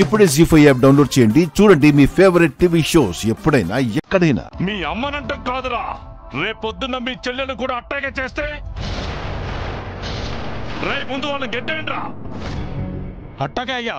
ఇప్పుడే జీ5 app download చేయండి. చూడండి మీ ఫేవరెట్ టీవీ షోస్ ఎప్పుడైనా ఎక్కడైనా. మీ అమ్మనంట కాదురా, రేపొద్దున్న మీ చెల్లెలు కూడా అట్టాగే చేస్తే రేపు ముందు వాళ్ళని గెట్టేయండిరా. అట్టాగే అయ్యా.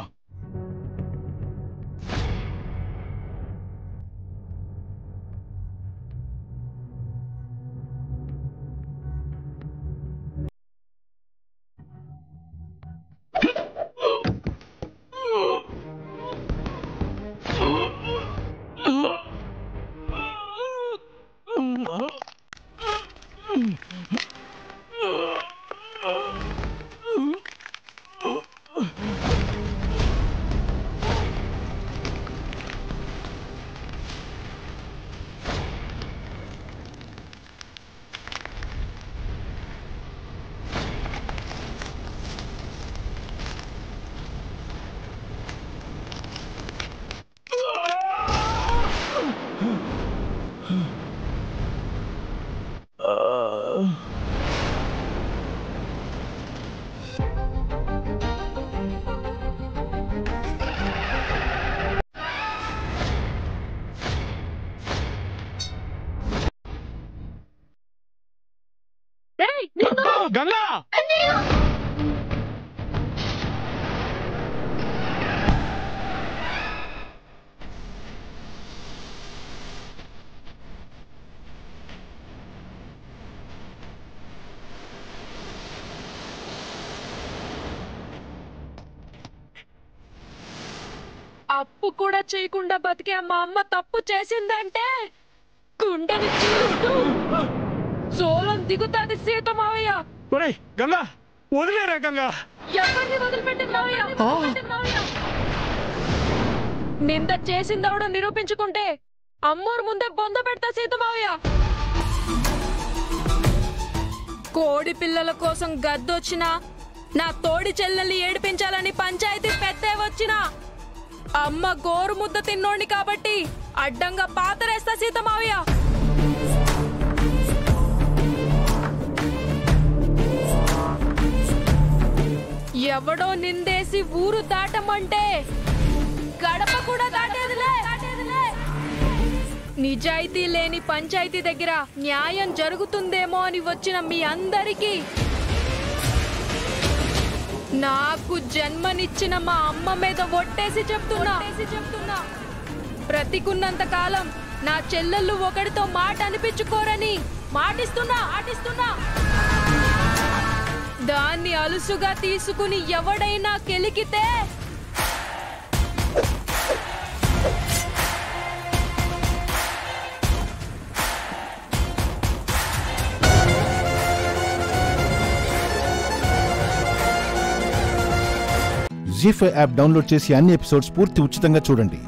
గంగా అప్పు కూడా చేయకుండా బతికే మా అమ్మ తప్పు చేసిందంటే గుండెని చీలుస్తూ సోలం దిగుతాది సీత మావయ్య. గంగా వదిలేరా గంగా. ఎవరిని వదిలిపెట్టింది మావయ్య? నింద చేసిందవడం నిరూపించుకుంటే అమ్మోరు ముందే బొంద పెడతా సీత మావయ్య. కోడి పిల్లల కోసం గద్దొచ్చినా, నా తోడి చెల్లెల్ని ఏడిపించాలని పంచాయతీ పెద్ద వచ్చినా అమ్మ గోరు ముద్ద తిన్నోడిని కాబట్టి అడ్డంగా పాతరేస్తా సీత మావయ్య. ఎవడో నిందేసి ఊరు దాటమంటే గడప కూడా దాటేదిలే. నిజాయితీ లేని పంచాయతీ దగ్గర న్యాయం జరుగుతుందేమో అని వచ్చిన మీ అందరికీ, నాకు జన్మనిచ్చిన మా అమ్మ మీద ఒట్టేసి చెప్తున్నా, బ్రతికున్నంత కాలం నా చెల్లెళ్ళు ఒకడితో మాట అనిపించుకోరని మాటిస్తున్నా. దాన్ని అలుసుగా తీసుకుని ఎవడైనా కెలికితే జీ5 యాప్ డౌన్లోడ్ చేసి అన్ని ఎపిసోడ్స్ పూర్తి ఉచితంగా చూడండి.